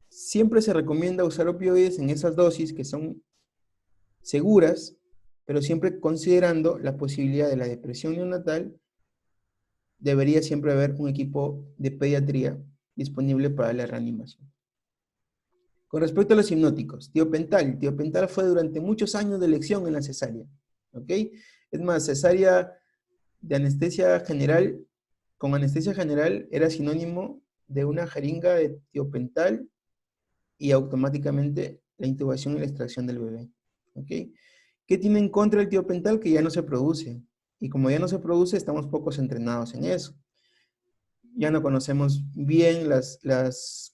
siempre se recomienda usar opioides en esas dosis que son seguras, pero siempre considerando la posibilidad de la depresión neonatal. Debería siempre haber un equipo de pediatría disponible para la reanimación. Con respecto a los hipnóticos, tiopental fue durante muchos años de elección en la cesárea, ¿ok? Es más, cesárea de anestesia general, con anestesia general era sinónimo de una jeringa de tiopental y automáticamente la intubación y la extracción del bebé, ¿ok? ¿Qué tiene en contra el tiopental? Que ya no se produce. Y como ya no se produce, estamos pocos entrenados en eso. Ya no conocemos bien las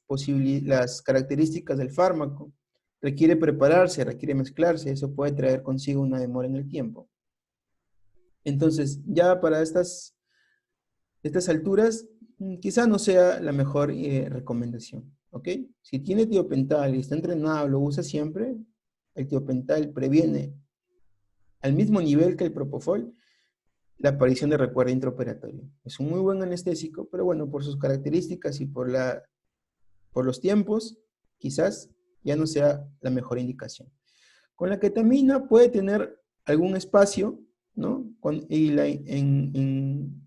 características del fármaco. Requiere prepararse, requiere mezclarse, eso puede traer consigo una demora en el tiempo. Entonces, ya para estas alturas, quizá no sea la mejor recomendación, ¿ok? Si tiene tiopental y está entrenado, lo usa siempre, el tiopental previene al mismo nivel que el propofol la aparición de recuerdo intraoperatorio. Es un muy buen anestésico, pero bueno, por sus características y por los tiempos, quizás ya no sea la mejor indicación. Con la ketamina puede tener algún espacio, ¿no? En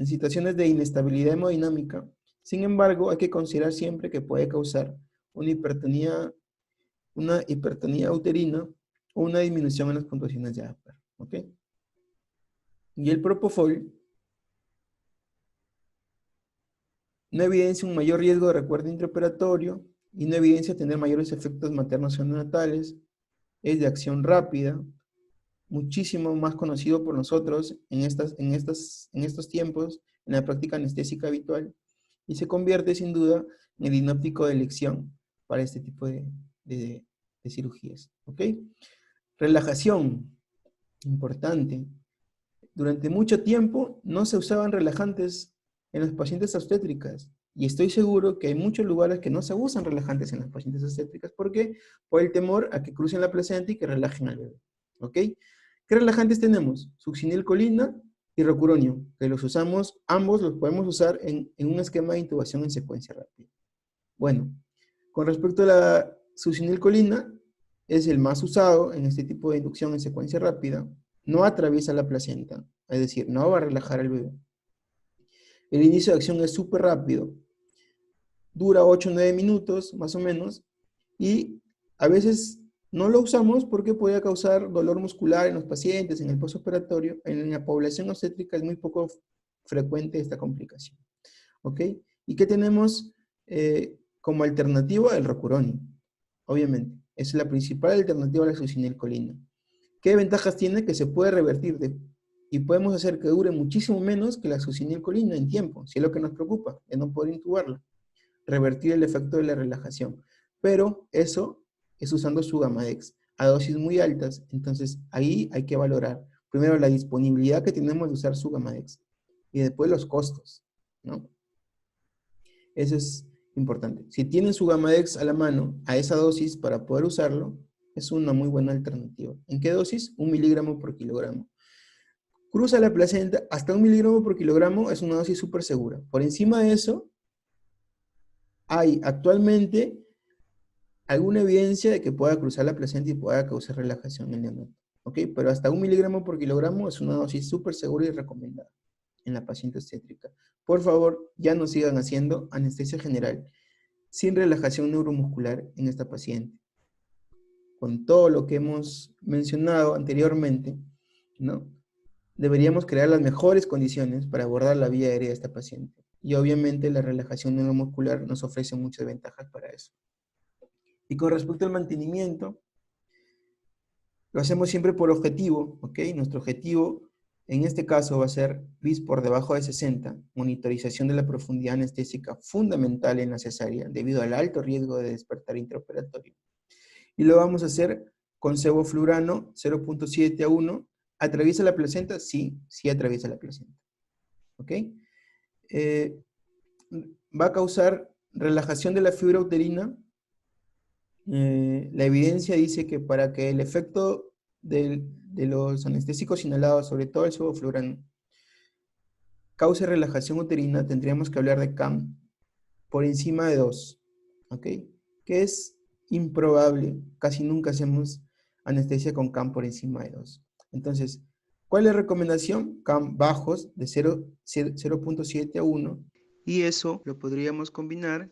situaciones de inestabilidad hemodinámica. Sin embargo, hay que considerar siempre que puede causar una hipertonía uterina o una disminución en las puntuaciones de Apgar, ¿ok? Y el propofol no evidencia un mayor riesgo de recuerdo intraoperatorio y no evidencia tener mayores efectos maternos o neonatales, es de acción rápida, muchísimo más conocido por nosotros en estos tiempos, en la práctica anestésica habitual, y se convierte sin duda en el hipnóptico de elección para este tipo de cirugías. ¿Ok? Relajación, importante. Durante mucho tiempo no se usaban relajantes en los pacientes obstétricas, y estoy seguro que hay muchos lugares que no se usan relajantes en las pacientes obstétricas. ¿Por qué? Por el temor a que crucen la placenta y que relajen al bebé. ¿Ok? ¿Qué relajantes tenemos? Succinilcolina y rocuronio, que los usamos, ambos los podemos usar en un esquema de intubación en secuencia rápida. Bueno, con respecto a la succinilcolina, es el más usado en este tipo de inducción en secuencia rápida, no atraviesa la placenta, es decir, no va a relajar al bebé. El inicio de acción es súper rápido, dura 8 o 9 minutos más o menos, y a veces no lo usamos porque puede causar dolor muscular en los pacientes, en el postoperatorio. En la población obstétrica es muy poco frecuente esta complicación. ¿Ok? ¿Y qué tenemos como alternativa? El rocuronio, obviamente. Es la principal alternativa a la succinilcolina. ¿Qué ventajas tiene? Que se puede revertir y podemos hacer que dure muchísimo menos que la succinilcolina en tiempo, si es lo que nos preocupa, de no poder intubarla. Revertir el efecto de la relajación. Pero eso es usando Sugamadex a dosis muy altas. Entonces ahí hay que valorar primero la disponibilidad que tenemos de usar Sugamadex y después los costos, ¿no? Eso es importante. Si tienen Sugamadex a la mano, a esa dosis para poder usarlo, es una muy buena alternativa. ¿En qué dosis? 1 miligramo por kilogramo. Cruza la placenta, hasta 1 miligramo por kilogramo es una dosis súper segura. Por encima de eso, hay actualmente alguna evidencia de que pueda cruzar la placenta y pueda causar relajación en el neonato. ¿Ok? Pero hasta 1 miligramo por kilogramo es una dosis súper segura y recomendada en la paciente obstétrica. Por favor, ya no sigan haciendo anestesia general sin relajación neuromuscular en esta paciente. Con todo lo que hemos mencionado anteriormente, ¿no? Deberíamos crear las mejores condiciones para abordar la vía aérea de esta paciente. Y obviamente la relajación neuromuscular nos ofrece muchas ventajas para eso. Y con respecto al mantenimiento, lo hacemos siempre por objetivo, ¿ok? Nuestro objetivo en este caso va a ser BIS por debajo de 60, monitorización de la profundidad anestésica fundamental en la cesárea debido al alto riesgo de despertar intraoperatorio. Y lo vamos a hacer con sevoflurano 0.7 a 1. ¿Atraviesa la placenta? Sí, sí atraviesa la placenta. ¿Ok? Va a causar relajación de la fibra uterina. La evidencia dice que para que el efecto de los anestésicos inhalados, sobre todo el sevoflurano, cause relajación uterina, tendríamos que hablar de CAM por encima de 2, ¿ok? Que es improbable, casi nunca hacemos anestesia con CAM por encima de 2. Entonces, ¿cuál es la recomendación? CAM bajos de 0.7 a 1, y eso lo podríamos combinar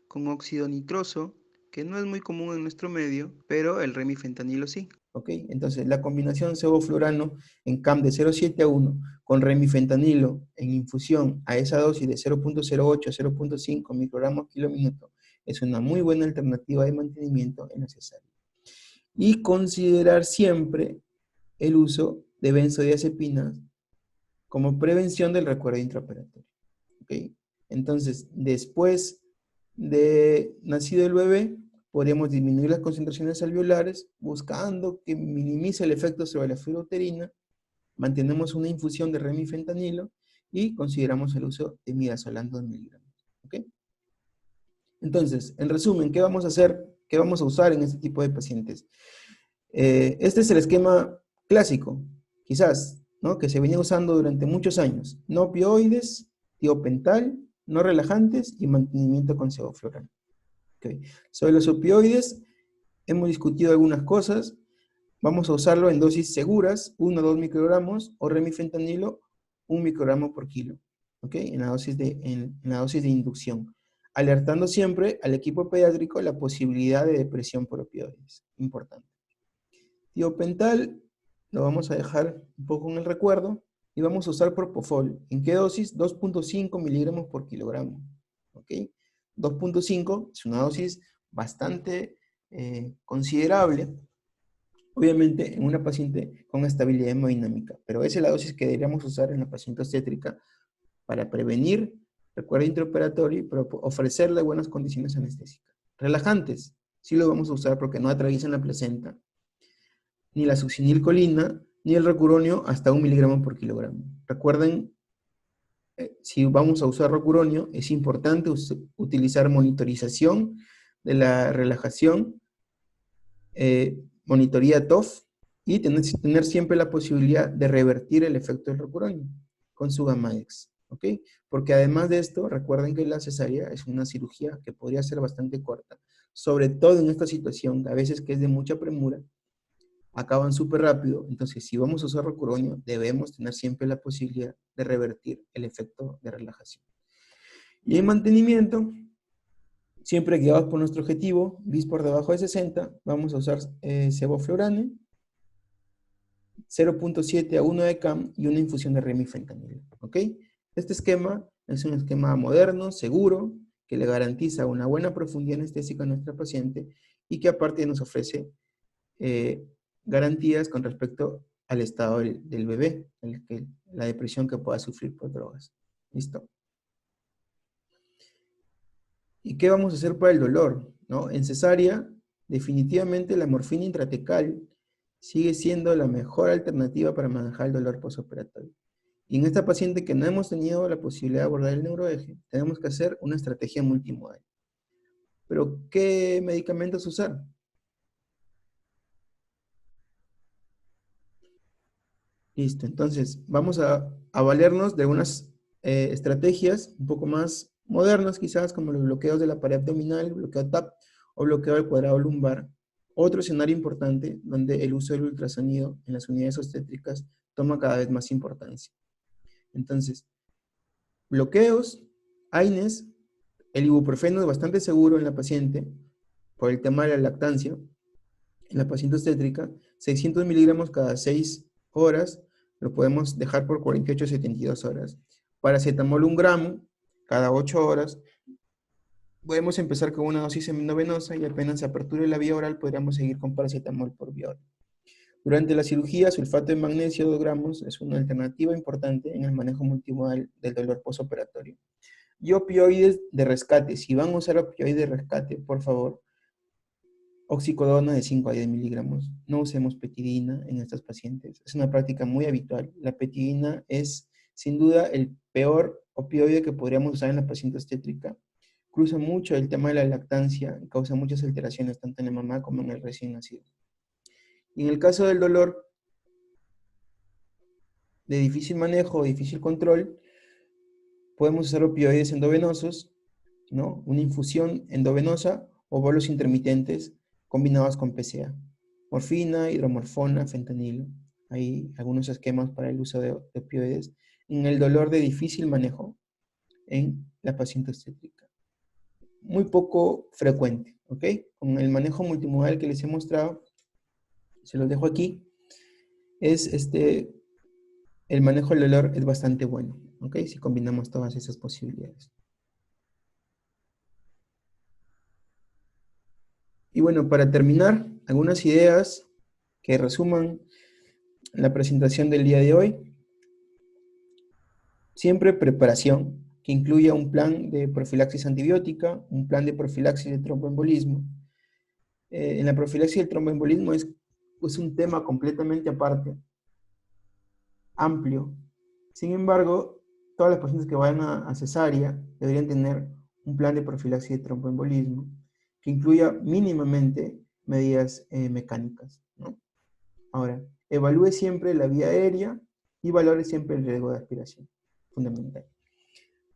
con óxido nitroso, que no es muy común en nuestro medio, pero el remifentanilo sí. ¿Ok? Entonces, la combinación sevoflurano en CAM de 0.7 a 1 con remifentanilo en infusión a esa dosis de 0.08 a 0.5 microgramos kilo minuto es una muy buena alternativa de mantenimiento en la cesárea. Y considerar siempre el uso de benzodiazepinas como prevención del recuerdo intraoperatorio. ¿Ok? Entonces, después de nacido el bebé, podríamos disminuir las concentraciones alveolares buscando que minimice el efecto sobre la fibra uterina, mantenemos una infusión de remifentanilo y consideramos el uso de midazolam 2 miligramos. ¿Ok? Entonces, en resumen, ¿qué vamos a hacer? ¿Qué vamos a usar en este tipo de pacientes? Este es el esquema clásico, quizás, ¿no? Que se venía usando durante muchos años. No opioides, tiopental, no relajantes y mantenimiento con sevoflurano. Okay. Sobre los opioides, hemos discutido algunas cosas. Vamos a usarlo en dosis seguras, 1 o 2 microgramos, o remifentanilo, 1 microgramo por kilo, ¿okay? En la dosis de inducción. Alertando siempre al equipo pediátrico la posibilidad de depresión por opioides. Importante. Tiopental lo vamos a dejar un poco en el recuerdo y vamos a usar propofol. ¿En qué dosis? 2.5 miligramos por kilogramo. ¿Ok? 2.5 es una dosis bastante considerable, obviamente en una paciente con estabilidad hemodinámica, pero esa es la dosis que deberíamos usar en la paciente obstétrica para prevenir recuerdo intraoperatorio y para ofrecerle buenas condiciones anestésicas. Relajantes, sí lo vamos a usar porque no atraviesan la placenta, ni la succinilcolina, ni el rocuronio hasta 1 miligramo por kilogramo. Recuerden, si vamos a usar rocuronio, es importante utilizar monitorización de la relajación, monitoría TOF, y tener siempre la posibilidad de revertir el efecto del rocuronio con su Gamadex, ¿ok? Porque además de esto, recuerden que la cesárea es una cirugía que podría ser bastante corta, sobre todo en esta situación, a veces que es de mucha premura, acaban súper rápido. Entonces, si vamos a usar rocuronio, debemos tener siempre la posibilidad de revertir el efecto de relajación. Y en mantenimiento, siempre guiados por nuestro objetivo, bis por debajo de 60, vamos a usar sevoflurane, 0.7 a 1 de CAM y una infusión de remifentanilo, ¿ok? Este esquema es un esquema moderno, seguro, que le garantiza una buena profundidad anestésica a nuestra paciente y que aparte nos ofrece garantías con respecto al estado del bebé, la depresión que pueda sufrir por drogas. ¿Listo? ¿Y qué vamos a hacer para el dolor? ¿No? En cesárea, definitivamente la morfina intratecal sigue siendo la mejor alternativa para manejar el dolor postoperatorio. Y en esta paciente que no hemos tenido la posibilidad de abordar el neuroeje, tenemos que hacer una estrategia multimodal. Pero, ¿qué medicamentos usar? Listo, entonces vamos a valernos de unas estrategias un poco más modernas quizás, como los bloqueos de la pared abdominal, bloqueo TAP o bloqueo del cuadrado lumbar. Otro escenario importante donde el uso del ultrasonido en las unidades obstétricas toma cada vez más importancia. Entonces, bloqueos, AINES, el ibuprofeno es bastante seguro en la paciente por el tema de la lactancia. En la paciente obstétrica, 600 miligramos cada 6 horas, lo podemos dejar por 48 a 72 horas. Paracetamol 1 gramo cada 8 horas. Podemos empezar con una dosis endovenosa y apenas se aperture la vía oral, podríamos seguir con paracetamol por vía oral. Durante la cirugía, sulfato de magnesio 2 gramos es una alternativa importante en el manejo multimodal del dolor postoperatorio. Y opioides de rescate. Si van a usar opioides de rescate, por favor, oxicodona de 5 a 10 miligramos. No usemos petidina en estas pacientes. Es una práctica muy habitual. La petidina es, sin duda, el peor opioide que podríamos usar en la paciente obstétrica. Cruza mucho el tema de la lactancia, causa muchas alteraciones tanto en la mamá como en el recién nacido. Y en el caso del dolor de difícil manejo, difícil control, podemos usar opioides endovenosos, ¿no? Una infusión endovenosa o bolos intermitentes combinados con PCA. Morfina, hidromorfona, fentanilo. Hay algunos esquemas para el uso de opioides en el dolor de difícil manejo en la paciente obstétrica. Muy poco frecuente, ¿ok? Con el manejo multimodal que les he mostrado, se los dejo aquí, el manejo del dolor es bastante bueno, ¿ok? Si combinamos todas esas posibilidades. Y bueno, para terminar, algunas ideas que resuman la presentación del día de hoy. Siempre preparación, que incluya un plan de profilaxis antibiótica, un plan de profilaxis de tromboembolismo. En la profilaxis del tromboembolismo es un tema completamente aparte, amplio. Sin embargo, todas las pacientes que vayan a cesárea deberían tener un plan de profilaxis de tromboembolismo que incluya mínimamente medidas mecánicas, ¿no? Ahora, evalúe siempre la vía aérea y valore siempre el riesgo de aspiración, fundamental.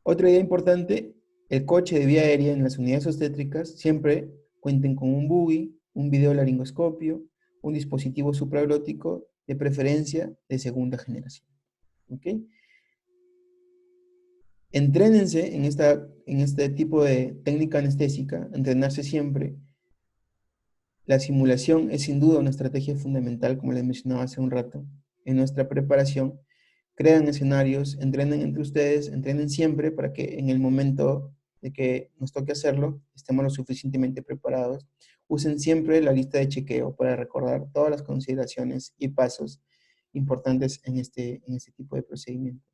Otra idea importante, el coche de vía aérea en las unidades obstétricas siempre cuenten con un buggy, un videolaringoscopio, un dispositivo supraglótico, de preferencia de segunda generación. ¿Ok? Entrénense en este tipo de técnica anestésica, entrenarse siempre. La simulación es sin duda una estrategia fundamental, como les mencionaba hace un rato, en nuestra preparación. Crean escenarios, entrenen entre ustedes, entrenen siempre para que en el momento de que nos toque hacerlo, estemos lo suficientemente preparados. usen siempre la lista de chequeo para recordar todas las consideraciones y pasos importantes en este tipo de procedimiento.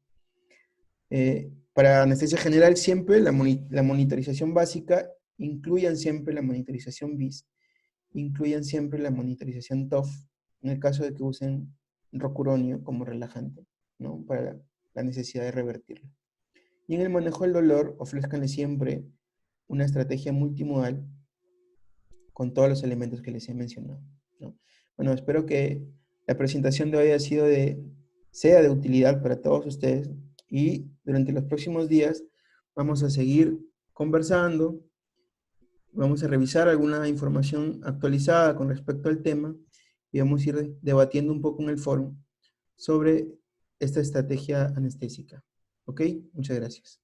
Para anestesia general, siempre la monitorización básica, incluyan siempre la monitorización BIS, incluyan siempre la monitorización TOF, en el caso de que usen rocuronio como relajante, ¿no? Para la necesidad de revertirlo. Y en el manejo del dolor, ofrezcanle siempre una estrategia multimodal con todos los elementos que les he mencionado, ¿no? Bueno, espero que la presentación de hoy sea de utilidad para todos ustedes y durante los próximos días vamos a seguir conversando, vamos a revisar alguna información actualizada con respecto al tema y vamos a ir debatiendo un poco en el foro sobre esta estrategia anestésica. ¿Ok? Muchas gracias.